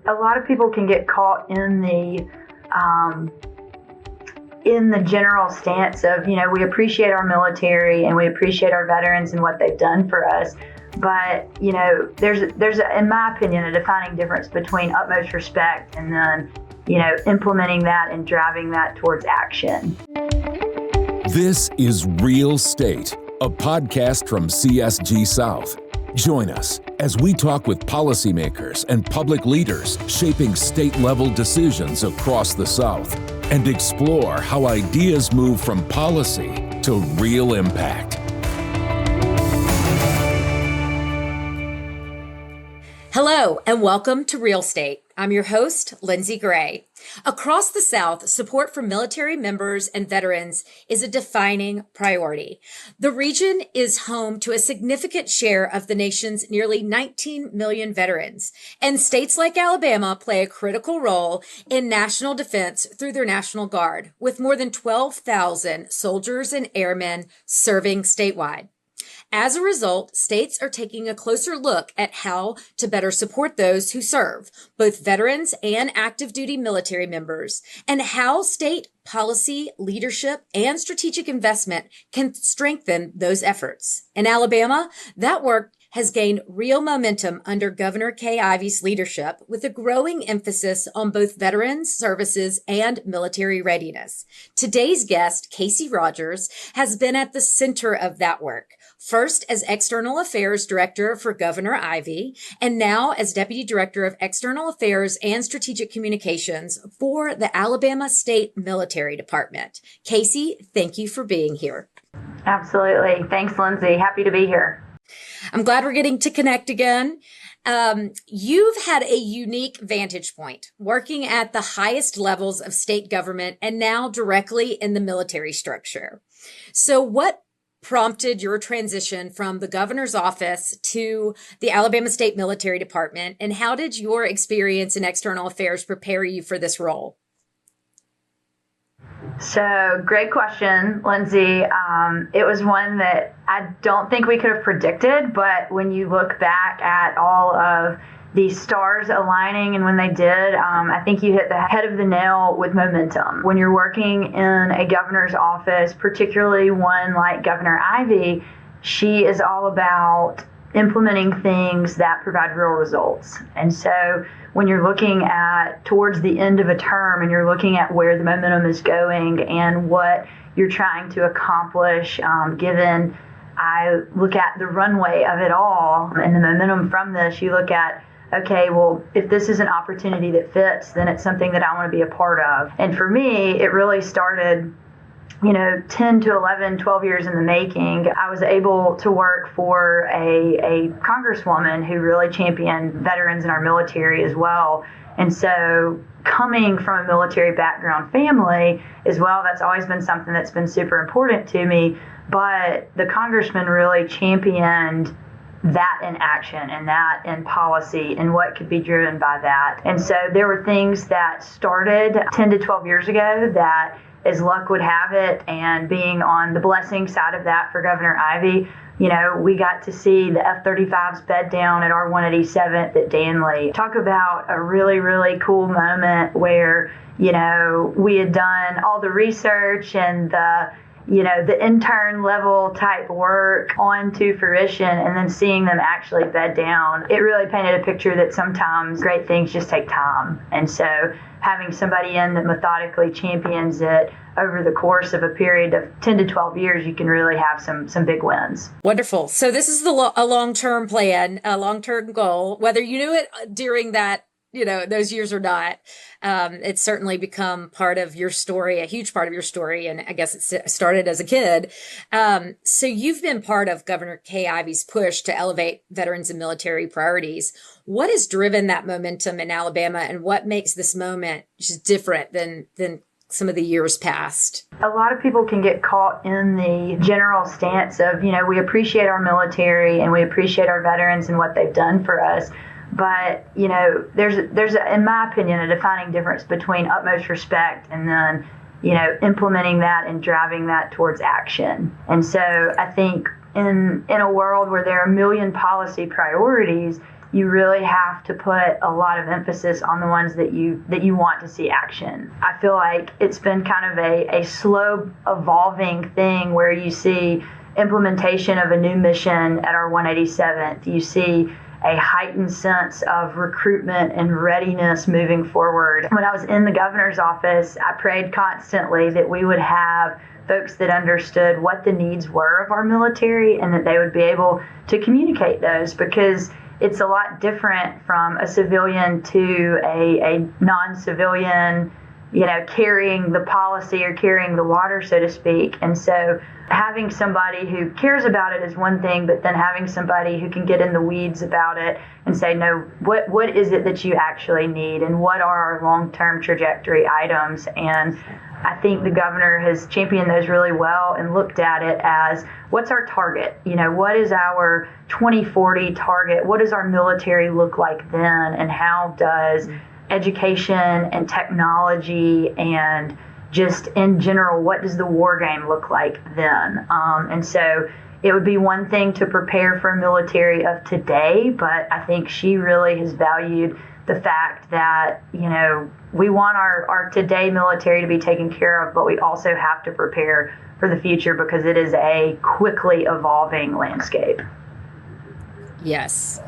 A lot of people can get caught in the general stance of, we appreciate our military and we appreciate our veterans and what they've done for us. But, there's in my opinion, a defining difference between utmost respect and then, implementing that and driving that towards action. This is Real State, a podcast from CSG South. Join us as we talk with policymakers and public leaders shaping state-level decisions across the South and explore how ideas move from policy to real impact. Hello, and welcome to Real State. I'm your host, Lindsey Gray. Across the South, support for military members and veterans is a defining priority. The region is home to a significant share of the nation's nearly 19 million veterans, and states like Alabama play a critical role in national defense through their National Guard, with more than 12,000 soldiers and airmen serving statewide. As a result, states are taking a closer look at how to better support those who serve, both veterans and active duty military members, and how state policy, leadership, and strategic investment can strengthen those efforts. In Alabama, that work has gained real momentum under Governor Kay Ivey's leadership, with a growing emphasis on both veterans services and military readiness. Today's guest, Casey Rogers, has been at the center of that work. First as External Affairs Director for Governor Ivey, and now as Deputy Director of External Affairs and Strategic Communications for the Alabama State Military Department. Casey, thank you for being here. Absolutely. Thanks, Lindsey. Happy to be here. I'm glad we're getting to connect again. You've had a unique vantage point working at the highest levels of state government and now directly in the military structure. So what prompted your transition from the governor's office to the Alabama State Military Department, and how did your experience in external affairs prepare you for this role? So, great question, Lindsey. It was one that I don't think we could have predicted, but when you look back at all of the stars aligning and when they did, I think you hit the head of the nail with momentum. When you're working in a governor's office, particularly one like Governor Ivey, she is all about implementing things that provide real results. And so when you're looking at towards the end of a term and you're looking at where the momentum is going and what you're trying to accomplish, given I look at the runway of it all and the momentum from this, you look at, okay, well, if this is an opportunity that fits, then it's something that I want to be a part of. And for me, it really started 10 to 11, 12 years in the making. I was able to work for a congresswoman who really championed veterans in our military as well. And so coming from a military background family as well, that's always been something that's been super important to me. But the congressman really championed that in action and that in policy and what could be driven by that. And so there were things that started 10 to 12 years ago that, as luck would have it, and being on the blessing side of that for Governor Ivey, we got to see the F-35s bed down at our 187th at Danley. Talk about a really, really cool moment where, we had done all the research and the intern level type work onto fruition, and then seeing them actually bed down. It really painted a picture that sometimes great things just take time. And so having somebody in that methodically champions it over the course of a period of 10 to 12 years, you can really have some big wins. Wonderful. So this is a long-term plan, a long-term goal, whether you knew it during that those years or not. It's certainly become part of your story, a huge part of your story. And I guess it started as a kid. So you've been part of Governor Kay Ivey's push to elevate veterans and military priorities. What has driven that momentum in Alabama, and what makes this moment just different than some of the years past? A lot of people can get caught in the general stance of, we appreciate our military and we appreciate our veterans and what they've done for us. But, there's in my opinion, a defining difference between utmost respect and then, implementing that and driving that towards action. And so I think in a world where there are a million policy priorities, you really have to put a lot of emphasis on the ones that you want to see action. I feel like it's been kind of a slow evolving thing where you see implementation of a new mission at our 187th. You see a heightened sense of recruitment and readiness moving forward. When I was in the governor's office, I prayed constantly that we would have folks that understood what the needs were of our military and that they would be able to communicate those, because it's a lot different from a civilian to a non-civilian, carrying the policy or carrying the water, so to speak. And so having somebody who cares about it is one thing, but then having somebody who can get in the weeds about it and say, no, what is it that you actually need and what are our long-term trajectory items? And I think the governor has championed those really well and looked at it as, what's our target? What is our 2040 target? What does our military look like then? And how does education and technology and just in general, what does the war game look like then? And so it would be one thing to prepare for a military of today, but I think she really has valued the fact that, we want our today military to be taken care of, but we also have to prepare for the future because it is a quickly evolving landscape. Yes.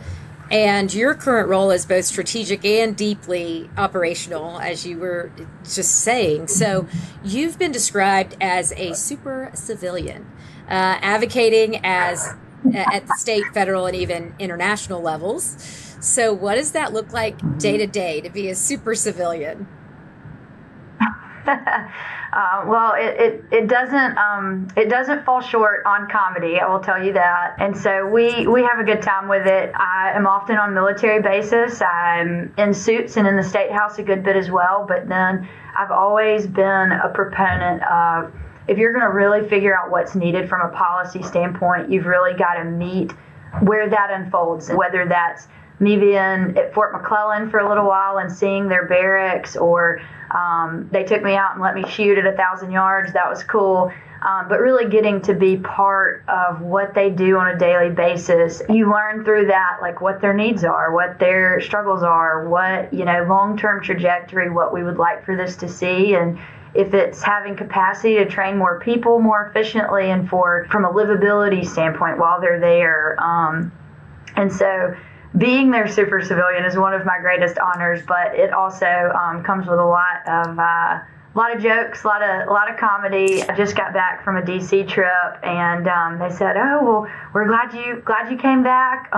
And your current role is both strategic and deeply operational, as you were just saying. So you've been described as a super civilian, advocating at the state, federal, and even international levels. So what does that look like day to day to be a super civilian? Well, it doesn't fall short on comedy, I will tell you that. And so we have a good time with it. I am often on military basis. I'm in suits and in the State House a good bit as well. But then I've always been a proponent of, if you're going to really figure out what's needed from a policy standpoint, you've really got to meet where that unfolds, whether that's me being at Fort McClellan for a little while and seeing their barracks, or they took me out and let me shoot at 1,000 yards. That was cool. But really getting to be part of what they do on a daily basis. You learn through that, like what their needs are, what their struggles are, what, long-term trajectory, what we would like for this to see. And if it's having capacity to train more people more efficiently and from a livability standpoint while they're there. And so being their super civilian is one of my greatest honors, but it also comes with a lot of jokes, a lot of comedy. I just got back from a DC trip, and they said, "Oh, well, we're glad you came back.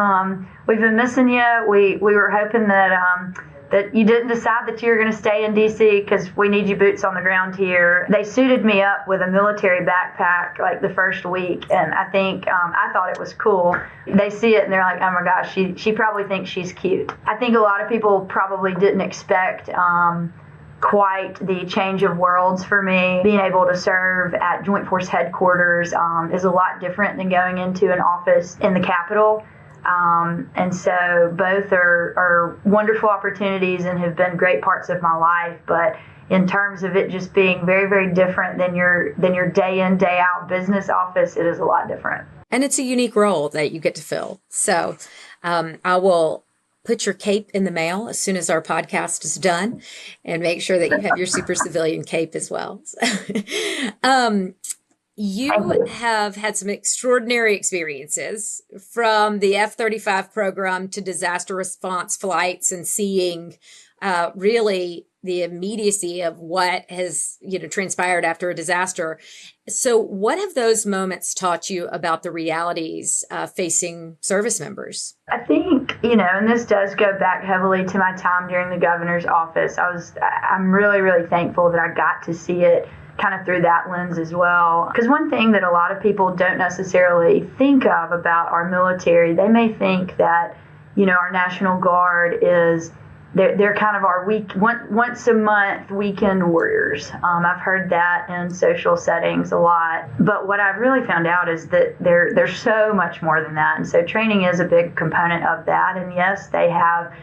We've been missing you. We were hoping that you didn't decide that you were going to stay in DC because we need you boots on the ground here." They suited me up with a military backpack like the first week, and I think I thought it was cool. They see it and they're like, "Oh my gosh, she probably thinks she's cute." I think a lot of people probably didn't expect quite the change of worlds for me. Being able to serve at Joint Force Headquarters is a lot different than going into an office in the Capitol. And so both are wonderful opportunities and have been great parts of my life. But in terms of it just being very, very different than your day in, day out business office, it is a lot different. And it's a unique role that you get to fill. So I will put your cape in the mail as soon as our podcast is done and make sure that you have your super civilian cape as well. You have had some extraordinary experiences, from the F-35 program to disaster response flights, and seeing really the immediacy of what has transpired after a disaster. So what have those moments taught you about the realities facing service members? I think, and this does go back heavily to my time during the governor's office. I'm really, really thankful that I got to see it kind of through that lens as well. Because one thing that a lot of people don't necessarily think of about our military, they may think that, our National Guard is, they're kind of our once a month weekend warriors. I've heard that in social settings a lot. But what I've really found out is that they're so much more than that. And so training is a big component of that. And yes, they have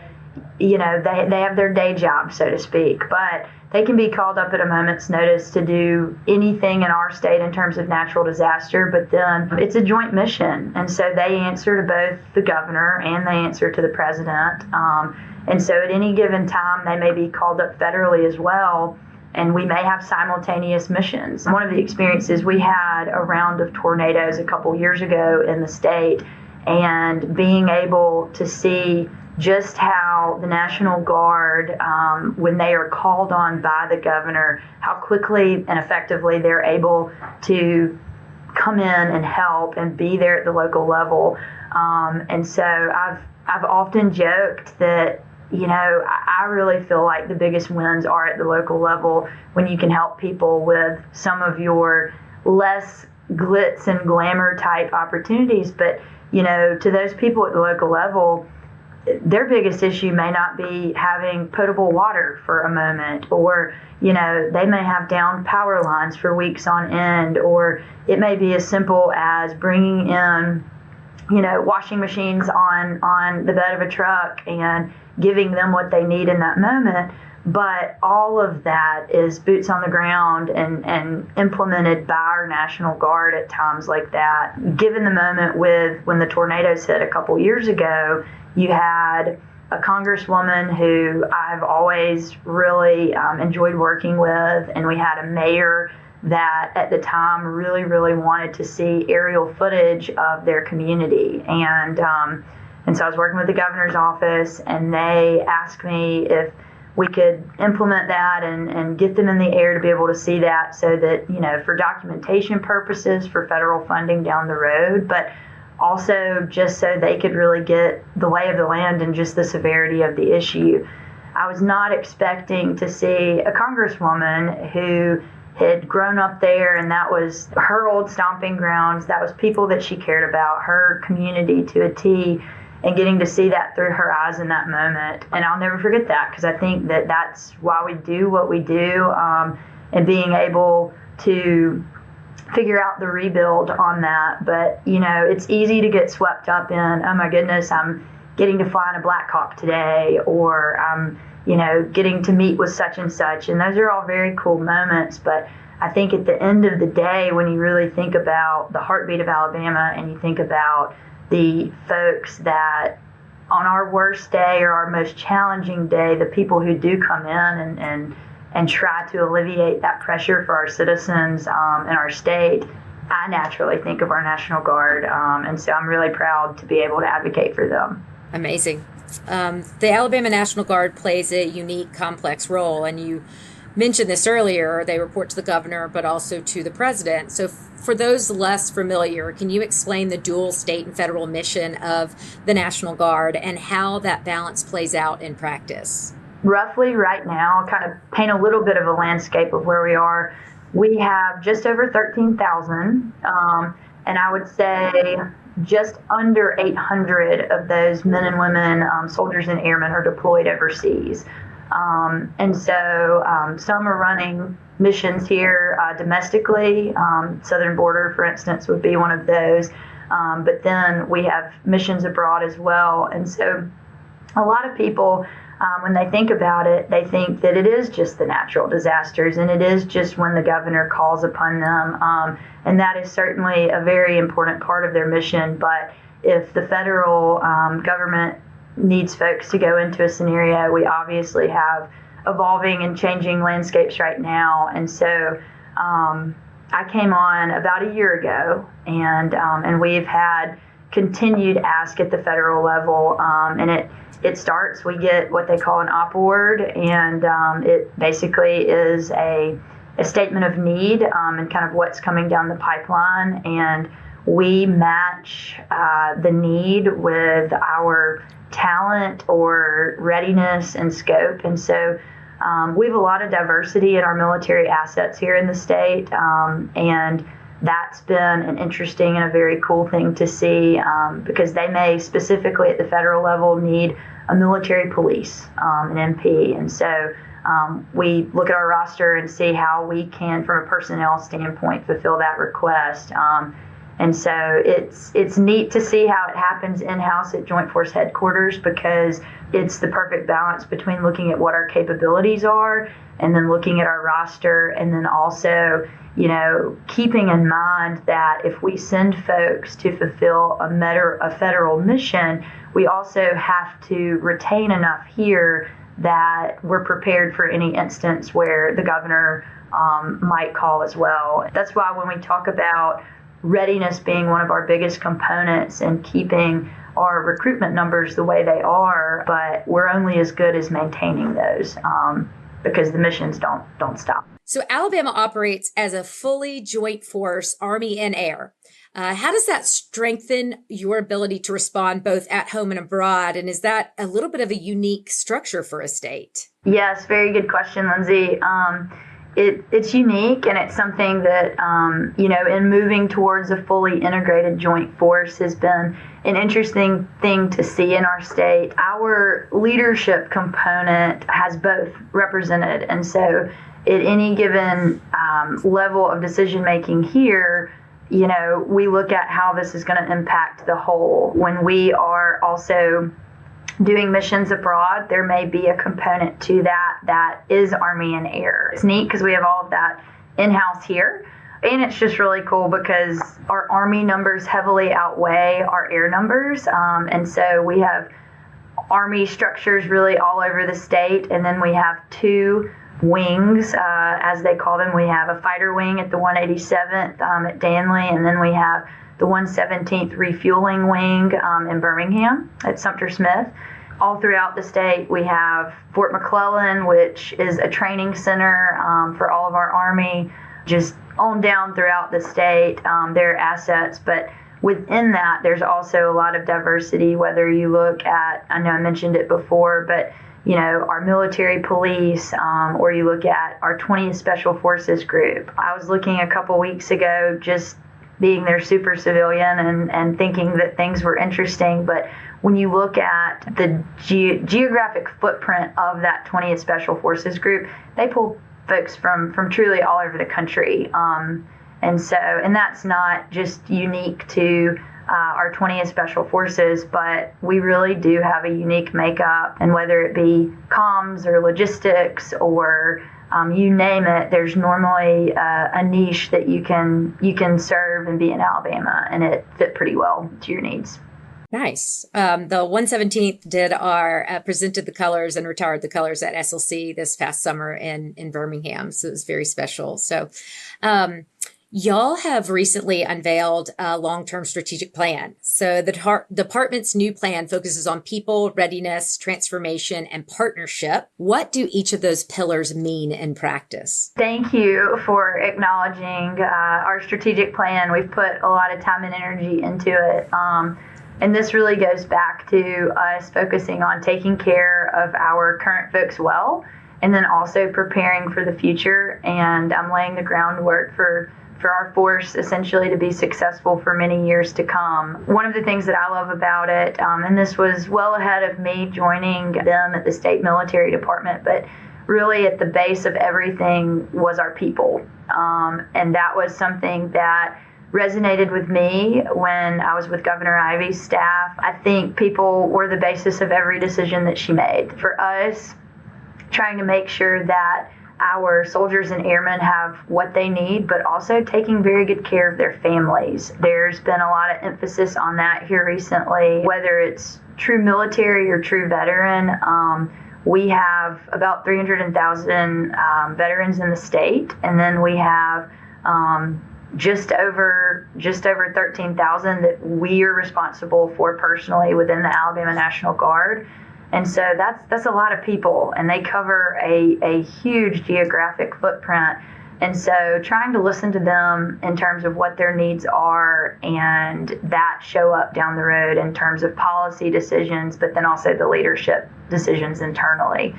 they have their day job, so to speak, but they can be called up at a moment's notice to do anything in our state in terms of natural disaster, but then it's a joint mission. And so they answer to both the governor and they answer to the president. And so at any given time, they may be called up federally as well, and we may have simultaneous missions. One of the experiences, we had a round of tornadoes a couple years ago in the state, and being able to see just how the National Guard, when they are called on by the governor, how quickly and effectively they're able to come in and help and be there at the local level. And so I've often joked that, I really feel like the biggest wins are at the local level when you can help people with some of your less glitz and glamour type opportunities. But, to those people at the local level, their biggest issue may not be having potable water for a moment, or, they may have down power lines for weeks on end, or it may be as simple as bringing in, washing machines on the bed of a truck and giving them what they need in that moment. But all of that is boots on the ground and implemented by our National Guard at times like that. Given the moment when the tornadoes hit a couple years ago, you had a congresswoman who I've always really enjoyed working with, and we had a mayor that at the time really, really wanted to see aerial footage of their community. And so I was working with the governor's office, and they asked me if we could implement that and get them in the air to be able to see that, so that, for documentation purposes for federal funding down the road, but also just so they could really get the lay of the land and just the severity of the issue. I was not expecting to see a congresswoman who had grown up there, and that was her old stomping grounds. That was people that she cared about, her community to a T, and getting to see that through her eyes in that moment. And I'll never forget that, because I think that that's why we do what we do, and being able to figure out the rebuild on that. But, it's easy to get swept up in, oh my goodness, I'm getting to fly in a Black Hawk today, or I'm, getting to meet with such and such. And those are all very cool moments. But I think at the end of the day, when you really think about the heartbeat of Alabama, and you think about the folks that on our worst day or our most challenging day, the people who do come in and try to alleviate that pressure for our citizens in our state, I naturally think of our National Guard. And so I'm really proud to be able to advocate for them. Amazing. The Alabama National Guard plays a unique, complex role, and you mentioned this earlier. They report to the governor, but also to the president. So for those less familiar, can you explain the dual state and federal mission of the National Guard and how that balance plays out in practice? Roughly right now, I'll kind of paint a little bit of a landscape of where we are. We have just over 13,000, and I would say just under 800 of those men and women, soldiers and airmen, are deployed overseas. And so some are running missions here domestically. Southern Border, for instance, would be one of those. But then we have missions abroad as well. And so a lot of people, when they think about it, they think that it is just the natural disasters, and it is just when the governor calls upon them. And that is certainly a very important part of their mission. But if the federal government needs folks to go into a scenario, we obviously have evolving and changing landscapes right now. And so I came on about a year ago, and we've had continued ask at the federal level, and it starts, we get what they call an op-award, and it basically is a statement of need and kind of what's coming down the pipeline, and we match the need with our talent or readiness and scope. And so we have a lot of diversity in our military assets here in the state, and that's been an interesting and a very cool thing to see, because they may specifically at the federal level need a military police, an MP. And so we look at our roster and see how we can, from a personnel standpoint, fulfill that request. And so it's neat to see how it happens in-house at Joint Force Headquarters, because it's the perfect balance between looking at what our capabilities are and then looking at our roster, and then also, keeping in mind that if we send folks to fulfill a federal mission, we also have to retain enough here that we're prepared for any instance where the governor might call as well. That's why when we talk about readiness being one of our biggest components and keeping our recruitment numbers the way they are, but we're only as good as maintaining those because the missions don't stop. So Alabama operates as a fully joint force, Army and Air. How does that strengthen your ability to respond both at home and abroad? And is that a little bit of a unique structure for a state? Yes, very good question, Lindsey. It's unique, and it's something that, in moving towards a fully integrated joint force has been an interesting thing to see in our state. Our leadership component has both represented. And so at any given level of decision making here, we look at how this is going to impact the whole. When we are also doing missions abroad, there may be a component to that is Army and Air. It's neat because we have all of that in-house here. And it's just really cool because our Army numbers heavily outweigh our Air numbers. And so we have Army structures really all over the state. And then we have two wings, as they call them. We have a fighter wing at the 187th at Danley, and then we have the 117th Refueling Wing in Birmingham at Sumter Smith. All throughout the state, we have Fort McClellan, which is a training center for all of our Army, just on down throughout the state, their assets. But within that, there's also a lot of diversity, whether you look at, I know I mentioned it before, but our military police, or you look at our 20th Special Forces group. I was looking a couple weeks ago, just being their super civilian and thinking that things were interesting. But when you look at the geographic footprint of that 20th Special Forces group, they pull folks from truly all over the country. And that's not just unique to our 20th Special Forces, but we really do have a unique makeup. And whether it be comms or logistics or you name it, there's normally a niche that you can serve and be in Alabama, and it fit pretty well to your needs. Nice. The 117th did presented the colors and retired the colors at SLC this past summer in Birmingham. So it was very special. So, y'all have recently unveiled a long-term strategic plan. So the department's new plan focuses on people, readiness, transformation, and partnership. What do each of those pillars mean in practice? Thank you for acknowledging our strategic plan. We've put a lot of time and energy into it. And this really goes back to us focusing on taking care of our current folks well, and then also preparing for the future. And I'm laying the groundwork for our force essentially to be successful for many years to come. One of the things that I love about it, and this was well ahead of me joining them at the State Military Department, but really at the base of everything was our people. And that was something that resonated with me when I was with Governor Ivey's staff. I think people were the basis of every decision that she made. For us, trying to make sure that our soldiers and airmen have what they need, but also taking very good care of their families. There's been a lot of emphasis on that here recently, whether it's true military or true veteran. We have about 300,000 veterans in the state, and then we have just over 13,000 that we are responsible for personally within the Alabama National Guard. And so that's a lot of people, and they cover a huge geographic footprint. And so trying to listen to them in terms of what their needs are, and that show up down the road in terms of policy decisions, but then also the leadership decisions internally.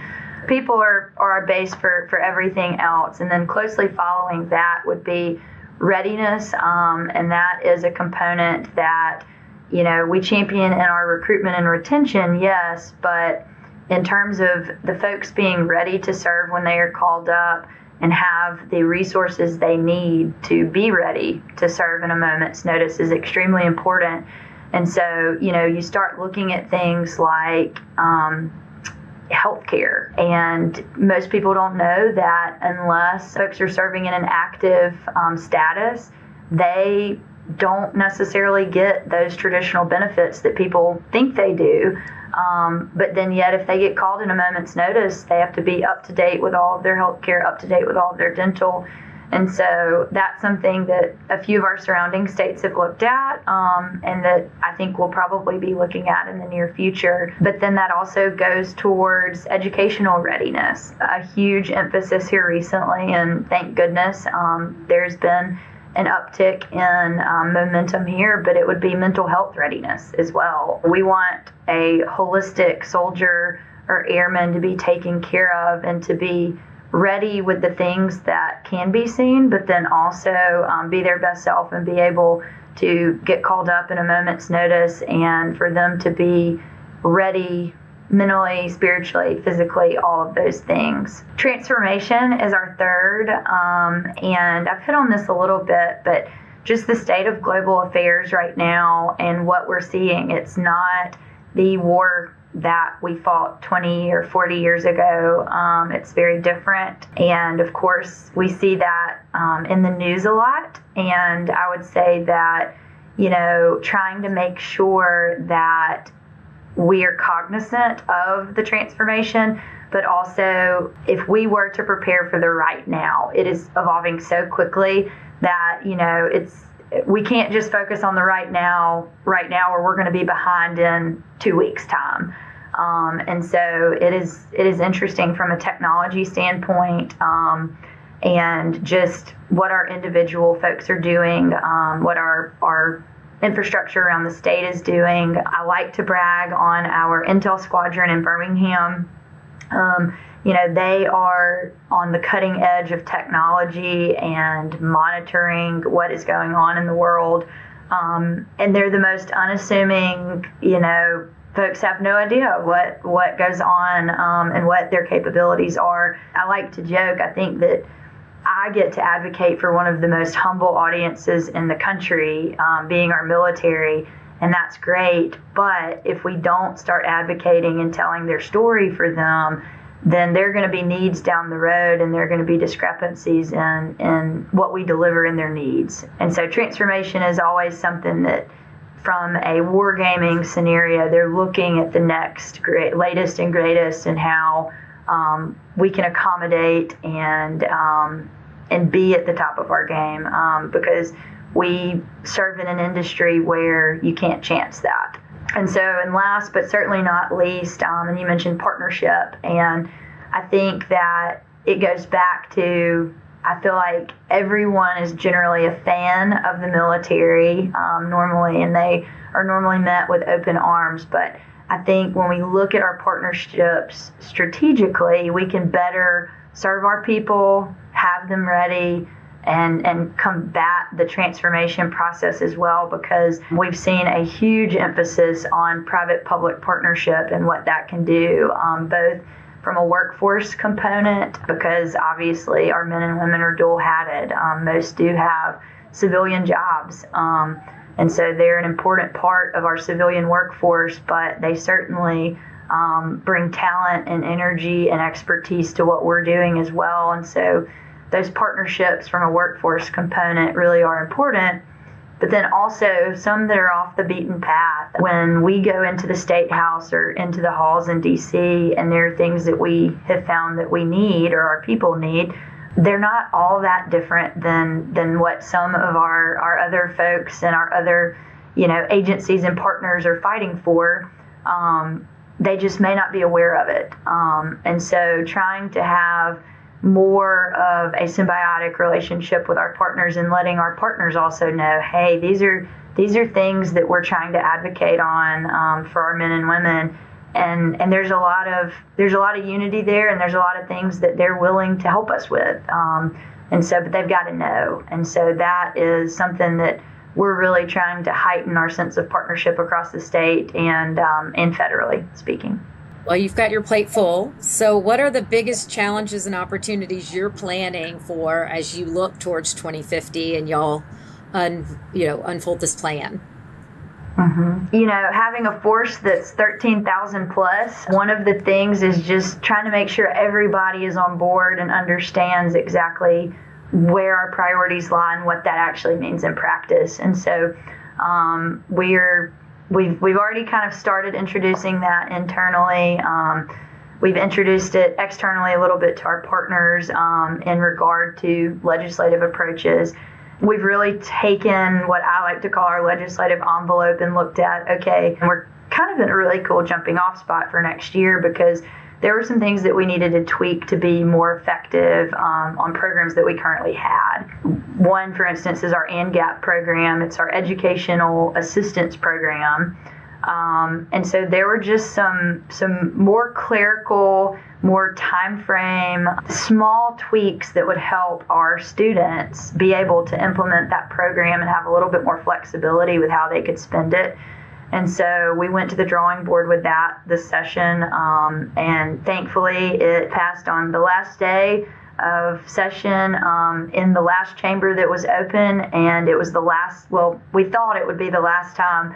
People are our base for everything else. And then closely following that would be readiness, and that is a component that we champion in our recruitment and retention, yes, but in terms of the folks being ready to serve when they are called up, and have the resources they need to be ready to serve in a moment's notice is extremely important. And so, you start looking at things like healthcare, and most people don't know that unless folks are serving in an active status, they don't necessarily get those traditional benefits that people think they do. But then yet if they get called in a moment's notice, they have to be up to date with all of their health care, up to date with all of their dental. And so that's something that a few of our surrounding states have looked at, and that I think we'll probably be looking at in the near future. But then that also goes towards educational readiness, a huge emphasis here recently, and thank goodness there's been an uptick in momentum here, but it would be mental health readiness as well. We want a holistic soldier or airman to be taken care of and to be ready with the things that can be seen, but then also be their best self and be able to get called up in a moment's notice, and for them to be ready mentally, spiritually, physically, all of those things. Transformation is our third, and I've hit on this a little bit, but just the state of global affairs right now and what we're seeing. It's not the war that we fought 20 or 40 years ago. It's very different. And of course, we see that in the news a lot. And I would say that, trying to make sure that we are cognizant of the transformation, but also if we were to prepare for the right now, it is evolving so quickly that, we can't just focus on the right now, or we're going to be behind in 2 weeks' time. And so it is interesting from a technology standpoint, and just what our individual folks are doing, what our infrastructure around the state is doing. I like to brag on our Intel Squadron in Birmingham. They are on the cutting edge of technology and monitoring what is going on in the world. And they're the most unassuming, folks have no idea what goes on and what their capabilities are. I like to joke, I think that I get to advocate for one of the most humble audiences in the country, being our military, and that's great. But if we don't start advocating and telling their story for them, then there are going to be needs down the road, and there are going to be discrepancies in what we deliver in their needs. And so transformation is always something that, from a wargaming scenario, they're looking at the next latest and greatest, and how we can accommodate and be at the top of our game, because we serve in an industry where you can't chance that. And so, and last but certainly not least, and you mentioned partnership, and I think that it goes back to, I feel like everyone is generally a fan of the military normally, and they are normally met with open arms. But I think when we look at our partnerships strategically, we can better serve our people, have them ready, and combat the transformation process as well, because we've seen a huge emphasis on private-public partnership and what that can do, both from a workforce component, because obviously our men and women are dual-hatted. Most do have civilian jobs, and so they're an important part of our civilian workforce, but they certainly bring talent and energy and expertise to what we're doing as well. And so those partnerships from a workforce component really are important. But then also some that are off the beaten path. When we go into the State House or into the halls in D.C., and there are things that we have found that we need, or our people need, they're not all that different than what some of our other folks and our other agencies and partners are fighting for. They just may not be aware of it. And so trying to have more of a symbiotic relationship with our partners, and letting our partners also know, hey, these are things that we're trying to advocate on for our men and women, and there's a lot of unity there, and there's a lot of things that they're willing to help us with, and so, but they've got to know. And so that is something that we're really trying to heighten our sense of partnership across the state and federally speaking. Well, you've got your plate full. So what are the biggest challenges and opportunities you're planning for as you look towards 2050 and y'all unfold this plan? Having a force that's 13,000 plus, one of the things is just trying to make sure everybody is on board and understands exactly where our priorities lie and what that actually means in practice. And so we've already kind of started introducing that internally. We've introduced it externally a little bit to our partners in regard to legislative approaches. We've really taken what I like to call our legislative envelope and looked at, okay, and we're kind of in a really cool jumping off spot for next year because there were some things that we needed to tweak to be more effective on programs that we currently had. One, for instance, is our ANGAP program. It's our educational assistance program. And so there were just some more clerical, more time frame, small tweaks that would help our students be able to implement that program and have a little bit more flexibility with how they could spend it. And so we went to the drawing board with that this session, and thankfully it passed on the last day of session in the last chamber that was open, and it was we thought it would be the last time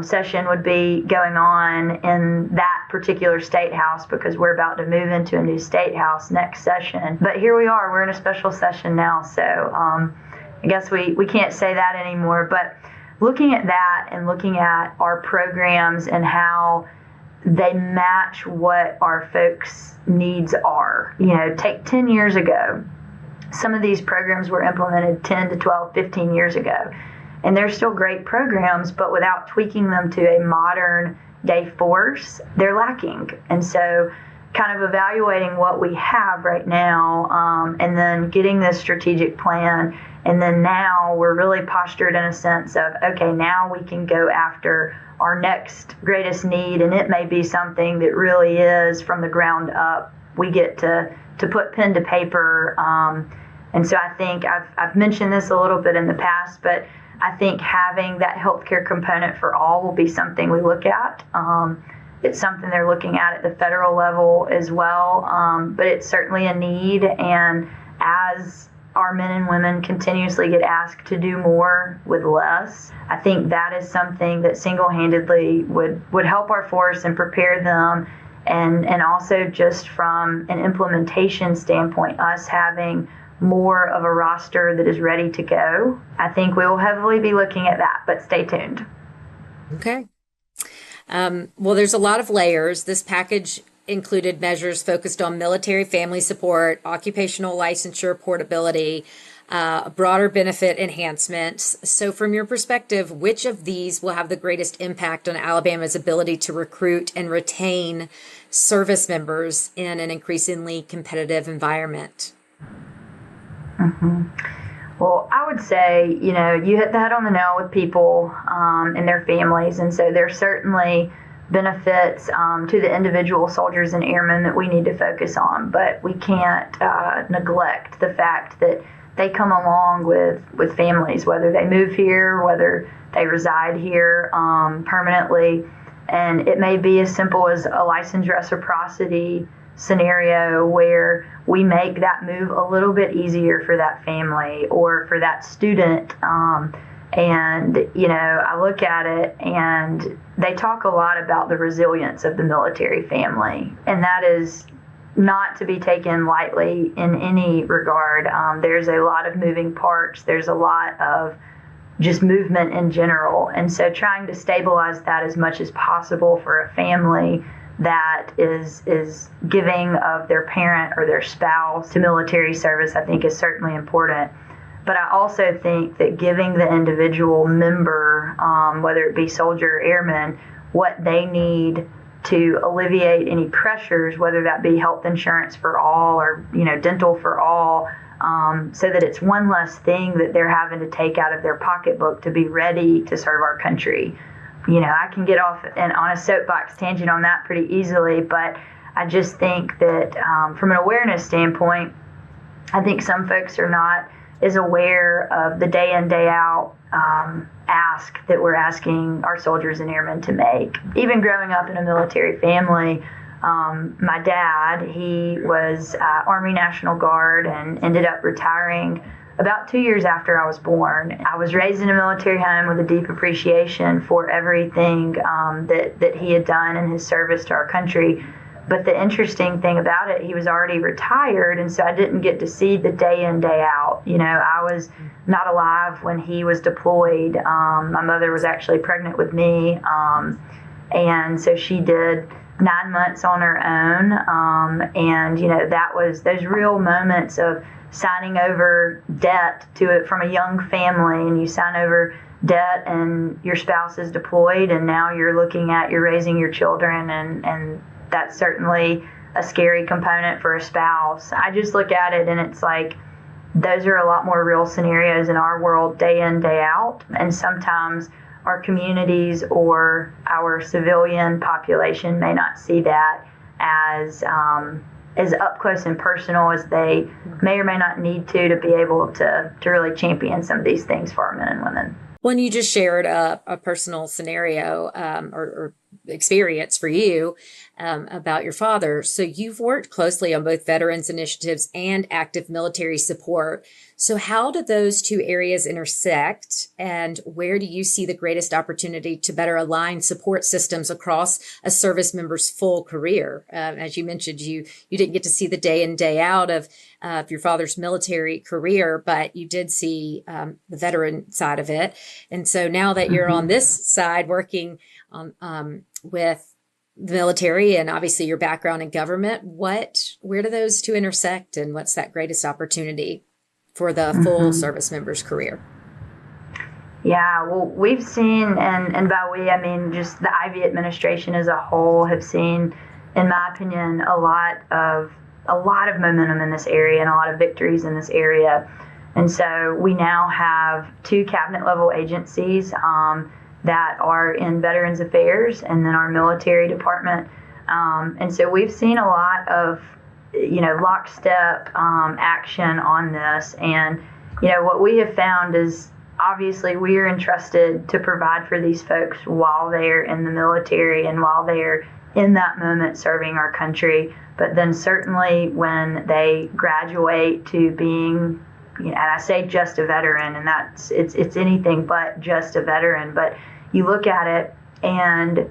session would be going on in that particular state house because we're about to move into a new state house next session. But here we are, we're in a special session now, so I guess we can't say that anymore. But looking at that and looking at our programs and how they match what our folks' needs are. Take 10 years ago, some of these programs were implemented 10 to 12, 15 years ago. And they're still great programs, but without tweaking them to a modern day force, they're lacking. And so kind of evaluating what we have right now and then getting this strategic plan. And then now we're really postured in a sense of, okay, now we can go after our next greatest need. And it may be something that really is from the ground up. We get to put pen to paper. And so I think I've mentioned this a little bit in the past, but I think having that healthcare component for all will be something we look at. It's something they're looking at the federal level as well, but it's certainly a need. And as our men and women continuously get asked to do more with less, I think that is something that single-handedly would help our force and prepare them. And also just from an implementation standpoint, us having more of a roster that is ready to go. I think we will heavily be looking at that, but stay tuned. Okay. Well, there's a lot of layers. This package included measures focused on military family support, occupational licensure portability, broader benefit enhancements. So from your perspective, which of these will have the greatest impact on Alabama's ability to recruit and retain service members in an increasingly competitive environment? Well, I would say, you hit the head on the nail with people and their families. And so there's certainly benefits to the individual soldiers and airmen that we need to focus on. But we can't neglect the fact that they come along with families, whether they move here, whether they reside here permanently. And it may be as simple as a license reciprocity scenario where we make that move a little bit easier for that family or for that student. And, I look at it and they talk a lot about the resilience of the military family. And that is not to be taken lightly in any regard. There's a lot of moving parts. There's a lot of just movement in general. And so trying to stabilize that as much as possible for a family that is giving of their parent or their spouse to military service, I think is certainly important. But I also think that giving the individual member, whether it be soldier or airman, what they need to alleviate any pressures, whether that be health insurance for all or, dental for all, so that it's one less thing that they're having to take out of their pocketbook to be ready to serve our country. I can get off and on a soapbox tangent on that pretty easily, but I just think that from an awareness standpoint, I think some folks are not as aware of the day in, day out ask that we're asking our soldiers and airmen to make. Even growing up in a military family, My dad, he was Army National Guard and ended up retiring about 2 years after I was born. I was raised in a military home with a deep appreciation for everything that he had done in his service to our country. But the interesting thing about it, he was already retired, and so I didn't get to see the day in, day out. I was not alive when he was deployed. My mother was actually pregnant with me, and so she did 9 months on her own. And that was those real moments of signing over debt to it from a young family, and you sign over debt and your spouse is deployed, and now you're raising your children, and that's certainly a scary component for a spouse. I just look at it and it's like, those are a lot more real scenarios in our world day in, day out. And sometimes our communities or our civilian population may not see that as up close and personal as they may or may not need to be able to really champion some of these things for our men and women. When you just shared a personal scenario or experience for you about your father. So you've worked closely on both veterans initiatives and active military support. So how do those two areas intersect, and where do you see the greatest opportunity to better align support systems across a service member's full career? As you mentioned, you didn't get to see the day in, day out of your father's military career, but you did see the veteran side of it. And so now that you're on this side working on with the military and obviously your background in government, where do those two intersect, and what's that greatest opportunity for the full service member's career? Yeah, well, we've seen, and by we, I mean just the Ivey administration as a whole, have seen, in my opinion, a lot of momentum in this area and a lot of victories in this area. And so we now have 2 cabinet level agencies that are in Veterans Affairs and then our military department. And so we've seen a lot of, lockstep action on this. And, what we have found is obviously we are entrusted to provide for these folks while they're in the military and while they're in that moment serving our country. But then certainly when they graduate to being, and I say just a veteran, and it's anything but just a veteran, but you look at it and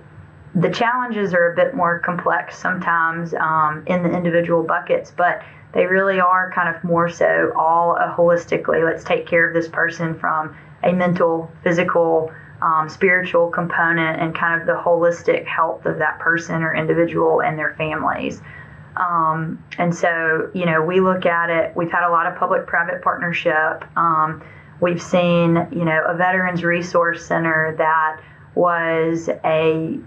the challenges are a bit more complex sometimes in the individual buckets, but they really are kind of more so all holistically. Let's take care of this person from a mental, physical, spiritual component, and kind of the holistic health of that person or individual and their families. And so, we look at it, we've had a lot of public-private partnership. We've seen, a Veterans Resource Center that was a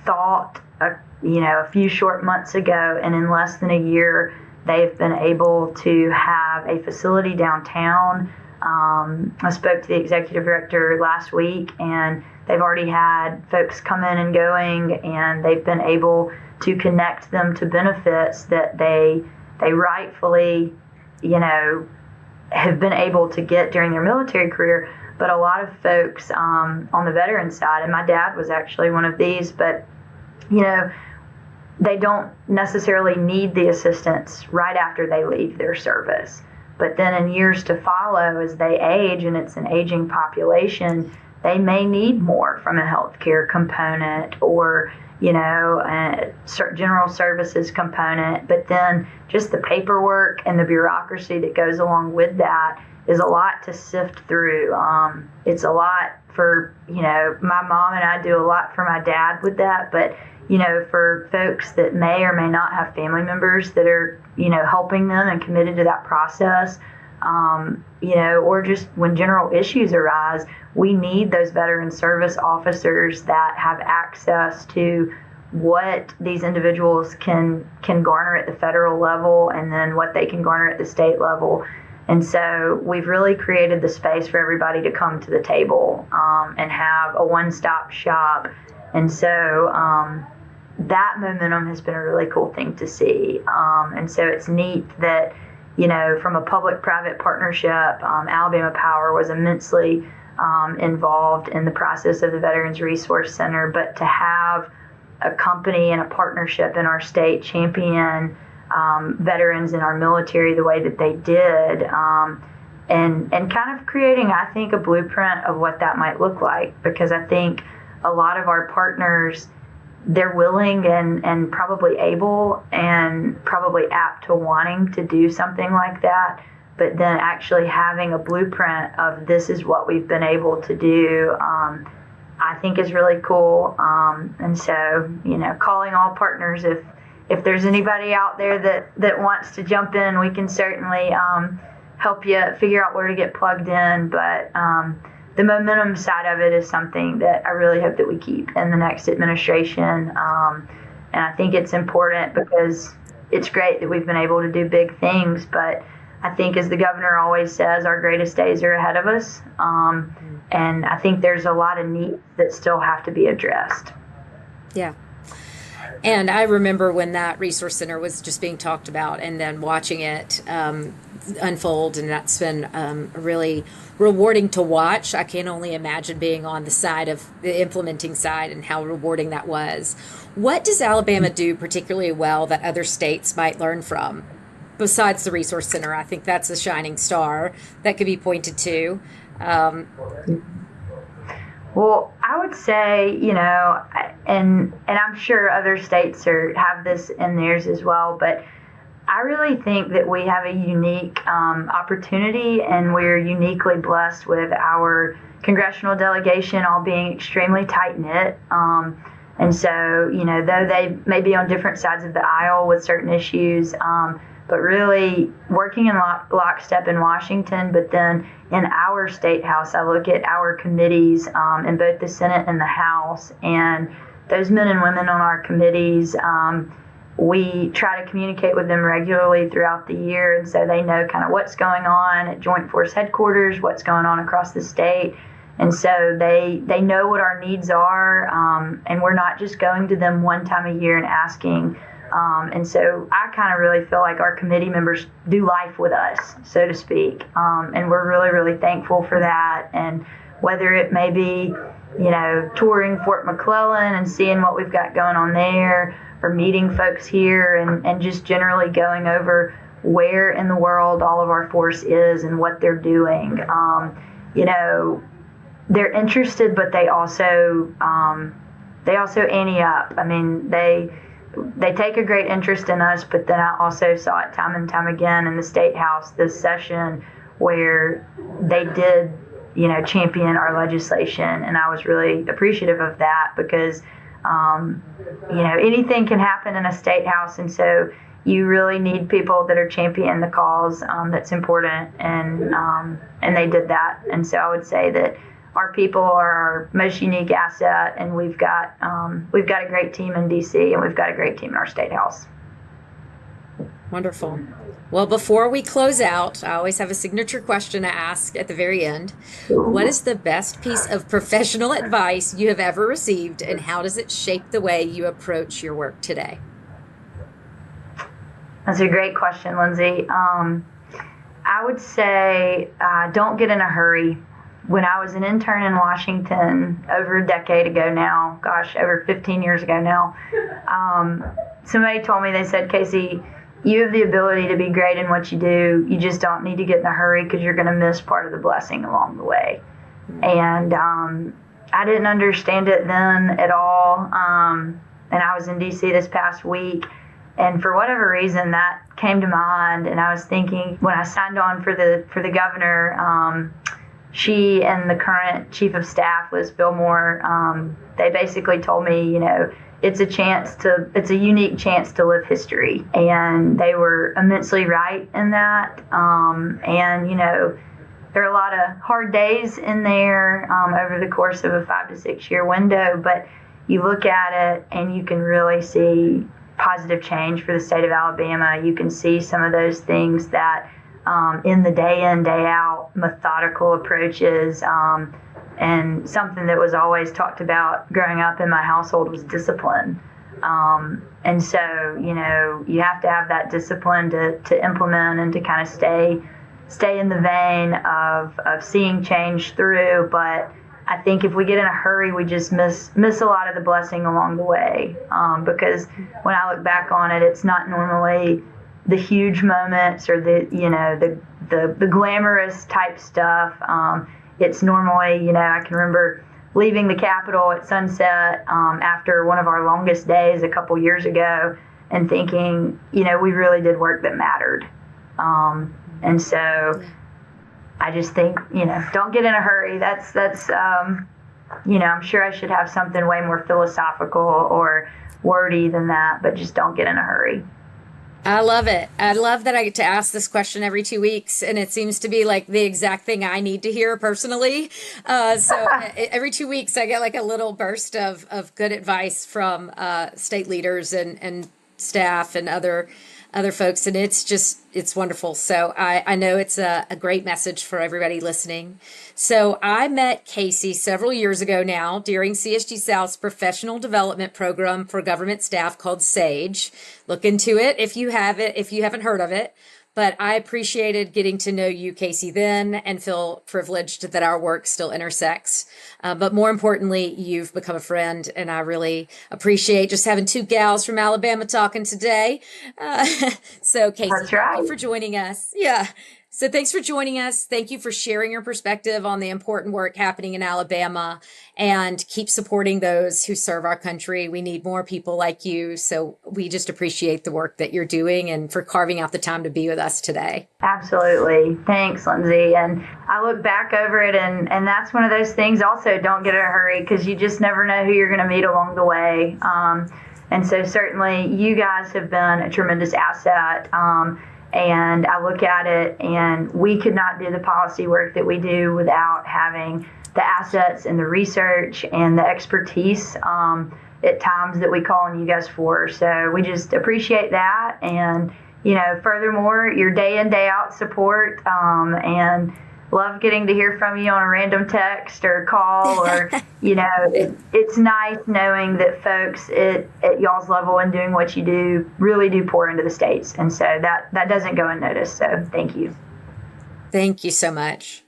thought, a few short months ago, and in less than a year, they've been able to have a facility downtown. I spoke to the executive director last week, and they've already had folks come in and going, and they've been able to connect them to benefits that they rightfully, have been able to get during their military career. But a lot of folks on the veteran side, and my dad was actually one of these, but, they don't necessarily need the assistance right after they leave their service. But then in years to follow, as they age, and it's an aging population, they may need more from a healthcare component or, general services component. But then just the paperwork and the bureaucracy that goes along with that is a lot to sift through. It's a lot for, my mom and I do a lot for my dad with that, but for folks that may or may not have family members that are, helping them and committed to that process, or just when general issues arise, we need those veteran service officers that have access to what these individuals can garner at the federal level and then what they can garner at the state level. And so we've really created the space for everybody to come to the table and have a one-stop shop. And so that momentum has been a really cool thing to see. And so it's neat that, from a public-private partnership, Alabama Power was immensely involved in the process of the Veterans Resource Center. But to have a company and a partnership in our state champion veterans in our military the way that they did, and kind of creating, I think, a blueprint of what that might look like, because I think a lot of our partners, they're willing and probably able and probably apt to wanting to do something like that, but then actually having a blueprint of this is what we've been able to do, I think is really cool. And so, calling all partners, if there's anybody out there that wants to jump in, we can certainly help you figure out where to get plugged in. But the momentum side of it is something that I really hope that we keep in the next administration. And I think it's important because it's great that we've been able to do big things, but I think, as the governor always says, our greatest days are ahead of us. And I think there's a lot of needs that still have to be addressed. Yeah. And I remember when that resource center was just being talked about, and then watching it unfold, and that's been really rewarding to watch. I can only imagine being on the side of the implementing side and how rewarding that was. What does Alabama do particularly well that other states might learn from? Besides the resource center, I think that's a shining star that could be pointed to. Well, I would say, and I'm sure other states have this in theirs as well, but I really think that we have a unique opportunity, and we're uniquely blessed with our congressional delegation all being extremely tight-knit. And so, though they may be on different sides of the aisle with certain issues, but really working in lockstep in Washington, but then in our state house, I look at our committees in both the Senate and the House, and those men and women on our committees, we try to communicate with them regularly throughout the year, and so they know kind of what's going on at Joint Force Headquarters, what's going on across the state, and so they know what our needs are, and we're not just going to them one time a year and asking. And so I kind of really feel like our committee members do life with us, so to speak. And we're really, really thankful for that. And whether it may be, touring Fort McClellan and seeing what we've got going on there, or meeting folks here and just generally going over where in the world all of our force is and what they're doing. They're interested, but they also ante up. I mean, they take a great interest in us, but then I also saw it time and time again in the State House this session where they did, champion our legislation. And I was really appreciative of that because, anything can happen in a State House. And so you really need people that are championing the cause that's important. And they did that. And so I would say that our people are our most unique asset, and we've got a great team in D.C. and we've got a great team in our State House. Wonderful. Well, before we close out, I always have a signature question to ask at the very end. What is the best piece of professional advice you have ever received, and how does it shape the way you approach your work today? That's a great question, Lindsay. I would say don't get in a hurry. When I was an intern in Washington over a decade ago now, over 15 years ago now, somebody told me, they said, Casey, you have the ability to be great in what you do. You just don't need to get in a hurry because you're going to miss part of the blessing along the way. And I didn't understand it then at all. And I was in D.C. this past week. And for whatever reason, that came to mind. And I was thinking, when I signed on for the governor, she and the current chief of staff, Liz Fillmore, they basically told me, it's a unique chance to live history. And they were immensely right in that. There are a lot of hard days in there over the course of a 5 to 6 year window, but you look at it and you can really see positive change for the state of Alabama. You can see some of those things that in the day in, day out, methodical approaches, and something that was always talked about growing up in my household was discipline. And so, you have to have that discipline to implement and to kind of stay in the vein of seeing change through. But I think if we get in a hurry, we just miss a lot of the blessing along the way. Because when I look back on it, it's not normally the huge moments or the glamorous type stuff. It's normally, I can remember leaving the Capitol at sunset after one of our longest days a couple years ago and thinking, we really did work that mattered. And so I just think, don't get in a hurry. That's I'm sure I should have something way more philosophical or wordy than that, but just don't get in a hurry. I love it. I love that I get to ask this question every 2 weeks, and it seems to be like the exact thing I need to hear personally. So every 2 weeks, I get like a little burst of good advice from state leaders and staff and other folks, and it's wonderful. So I know it's a great message for everybody listening. So I met Casey several years ago now during CSG South's professional development program for government staff called SAGE. Look into it if you haven't heard of it. But I appreciated getting to know you, Casey, then, and feel privileged that our work still intersects. But more importantly, you've become a friend, and I really appreciate just having two gals from Alabama talking today. So, Casey, That's right. Thank you for joining us. Yeah. So thanks for joining us. Thank you for sharing your perspective on the important work happening in Alabama, and keep supporting those who serve our country. We need more people like you. So we just appreciate the work that you're doing and for carving out the time to be with us today. Absolutely. Thanks, Lindsey. And I look back over it, and that's one of those things also, don't get in a hurry, because you just never know who you're going to meet along the way. And so certainly you guys have been a tremendous asset. And I look at it, and we could not do the policy work that we do without having the assets and the research and the expertise at times that we call on you guys for. So we just appreciate that. And, furthermore, your day in, day out support, and love getting to hear from you on a random text or call, or, it's nice knowing that folks at y'all's level and doing what you do really do pour into the states. And so that doesn't go unnoticed. So thank you. Thank you so much.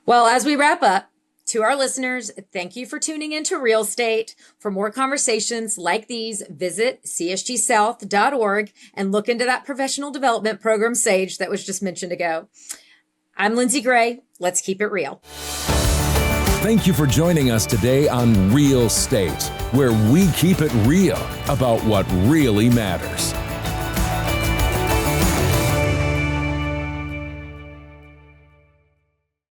Well, as we wrap up, to our listeners, thank you for tuning into Real Estate. For more conversations like these, visit csgsouth.org and look into that professional development program, SAGE, that was just mentioned ago. I'm Lindsey Gray. Let's keep it real. Thank you for joining us today on Real Estate, where we keep it real about what really matters.